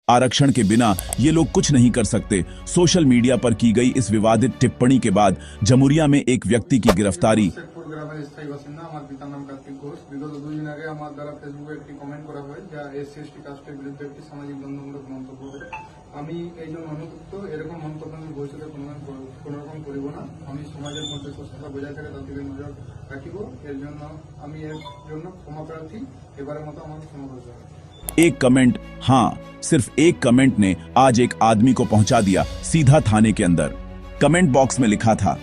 आरक्षण के बिना ये लोग कुछ नहीं कर सकते। सोशल मीडिया पर की गई इस विवादित टिप्पणी के बाद जमुरिया में एक व्यक्ति की गिरफ्तारी। एक कमेंट, हाँ सिर्फ एक कमेंट ने आज एक आदमी को पहुंचा दिया सीधा थाने के अंदर। कमेंट बॉक्स में लिखा था,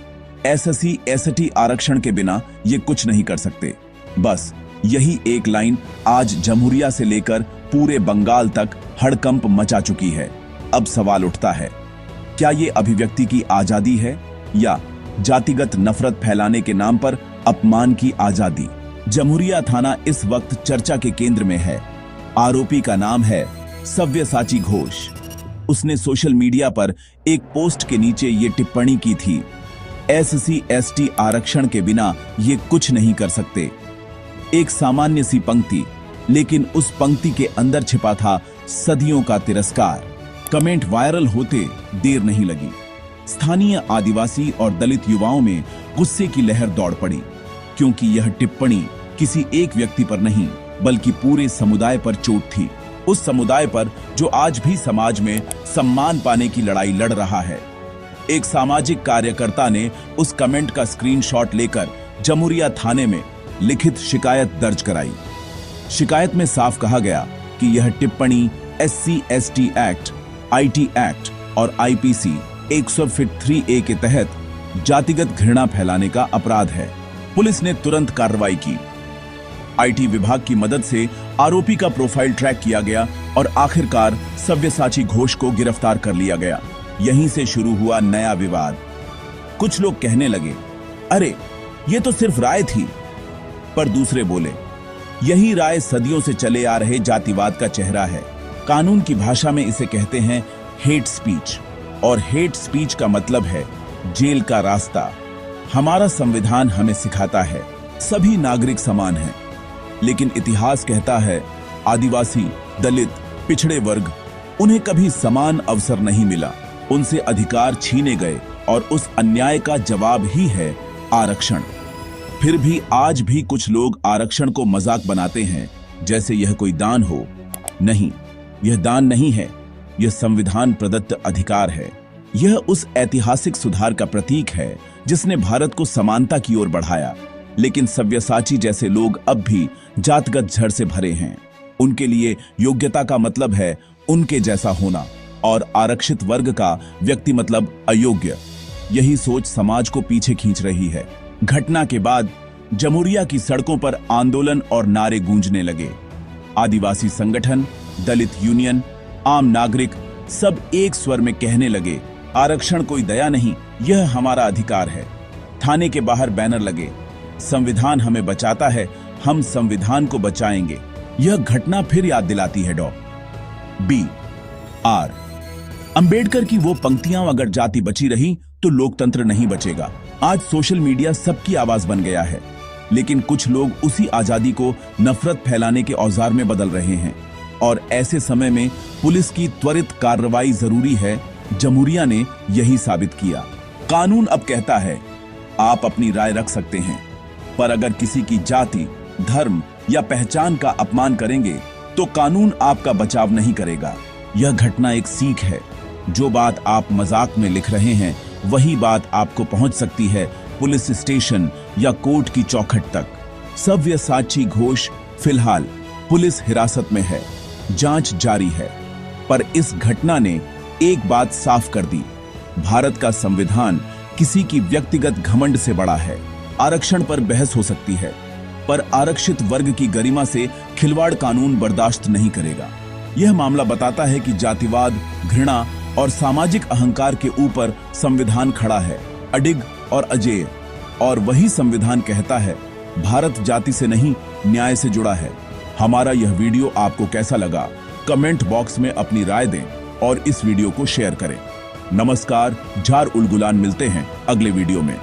एससी एसटी आरक्षण के बिना ये कुछ नहीं कर सकते। बस यही एक लाइन आज जमुरिया से लेकर पूरे बंगाल तक हड़कंप मचा चुकी है। अब सवाल उठता है, क्या ये अभिव्यक्ति की आजादी है या जातिगत नफरत फैलाने के नाम पर अपमान की आजादी? जमुरिया थाना इस वक्त चर्चा के केंद्र में है। आरोपी का नाम है सव्यसाची घोष। उसने सोशल मीडिया पर एक पोस्ट के नीचे ये टिप्पणी की थी, एससी एसटी आरक्षण के बिना ये कुछ नहीं कर सकते। एक सामान्य सी पंक्ति, लेकिन उस पंक्ति के अंदर छिपा था सदियों का तिरस्कार। कमेंट वायरल होते देर नहीं लगी। स्थानीय आदिवासी और दलित युवाओं में गुस्से की लहर दौड़ पड़ी, क्योंकि यह टिप्पणी किसी एक व्यक्ति पर नहीं बल्कि पूरे समुदाय पर चोट थी। उस समुदाय पर जो आज भी समाज में सम्मान पाने की लड़ाई लड़ रहा है। एक सामाजिक कार्यकर्ता ने उस कमेंट का स्क्रीनशॉट लेकर जमुरिया थाने में लिखित शिकायत दर्ज कराई। शिकायत में साफ कहा गया कि यह टिप्पणी SC ST act, IT act और आईपीसी 103A के तहत जातिगत घृणा फैलाने का अपराध है। पुलिस ने तुरंत कार्रवाई की। आईटी विभाग की मदद से आरोपी का प्रोफाइल ट्रैक किया गया और आखिरकार सव्यसाची घोष को गिरफ्तार कर लिया गया। यहीं से शुरू हुआ नया विवाद। कुछ लोग कहने लगे, अरे ये तो सिर्फ राय थी, पर दूसरे बोले, यही राय सदियों से चले आ रहे जातिवाद का चेहरा है। कानून की भाषा में इसे कहते हैं हेट स्पीच, और हेट स्पीच का मतलब है जेल का रास्ता। हमारा संविधान हमें सिखाता है सभी नागरिक समान हैं, लेकिन इतिहास कहता है आदिवासी, दलित, पिछड़े वर्ग, उन्हें कभी समान अवसर नहीं मिला। उनसे अधिकार छीने गए और उस अन्याय का जवाब ही है आरक्षण। फिर भी आज भी कुछ लोग आरक्षण को मजाक बनाते हैं, जैसे यह कोई दान हो। नहीं, यह दान नहीं है, यह संविधान प्रदत्त अधिकार है। यह उस ऐतिहासिक सुधार का प्रतीक है जिसने भारत को समानता की ओर बढ़ाया। लेकिन सव्यसाची जैसे लोग अब भी जातगत झड़ से भरे हैं। उनके लिए योग्यता का मतलब है उनके जैसा होना, और आरक्षित वर्ग का व्यक्ति मतलब अयोग्य। यही सोच समाज को पीछे खींच रही है। घटना के बाद जमुरिया की सड़कों पर आंदोलन और नारे गूंजने लगे। आदिवासी संगठन, दलित यूनियन, आम नागरिक सब एक स्वर में कहने लगे, आरक्षण कोई दया नहीं, यह हमारा अधिकार है। थाने के बाहर बैनर लगे, संविधान हमें बचाता है, हम संविधान को बचाएंगे। यह घटना फिर याद दिलाती है आर अंबेडकर की वो पंक्तियां, अगर जाति बची रही तो लोकतंत्र नहीं बचेगा। आज सोशल मीडिया सबकी आवाज बन गया है, लेकिन कुछ लोग उसी आजादी को नफरत फैलाने के औजार में बदल रहे हैं, और ऐसे समय में पुलिस की त्वरित कार्रवाई जरूरी है। जमुरिया ने यही साबित किया। कानून अब कहता है आप अपनी राय रख सकते हैं, पर अगर किसी की जाति, धर्म या पहचान का अपमान करेंगे तो कानून आपका बचाव नहीं करेगा। यह घटना एक सीख है। जो बात आप मजाक में लिख रहे हैं, वही बात आपको पहुंच सकती है पुलिस स्टेशन या कोर्ट की चौखट तक। सव्यसाची घोष फिलहाल पुलिस हिरासत में है, जांच जारी है। पर इस घटना ने एक बात साफ कर दी, भारत का संविधान किसी की व्यक्तिगत घमंड से बड़ा है। आरक्षण पर बहस हो सकती है, पर आरक्षित वर्ग की गरिमा से खिलवाड़ कानून बर्दाश्त नहीं करेगा। यह मामला बताता है कि जातिवाद, घृणा और सामाजिक अहंकार के ऊपर संविधान खड़ा है, अडिग और अजेय। और वही संविधान कहता है भारत जाति से नहीं, न्याय से जुड़ा है। हमारा यह वीडियो आपको कैसा लगा, कमेंट बॉक्स में अपनी राय दें और इस वीडियो को शेयर करें। नमस्कार, झार उल गुलान। मिलते हैं अगले वीडियो में।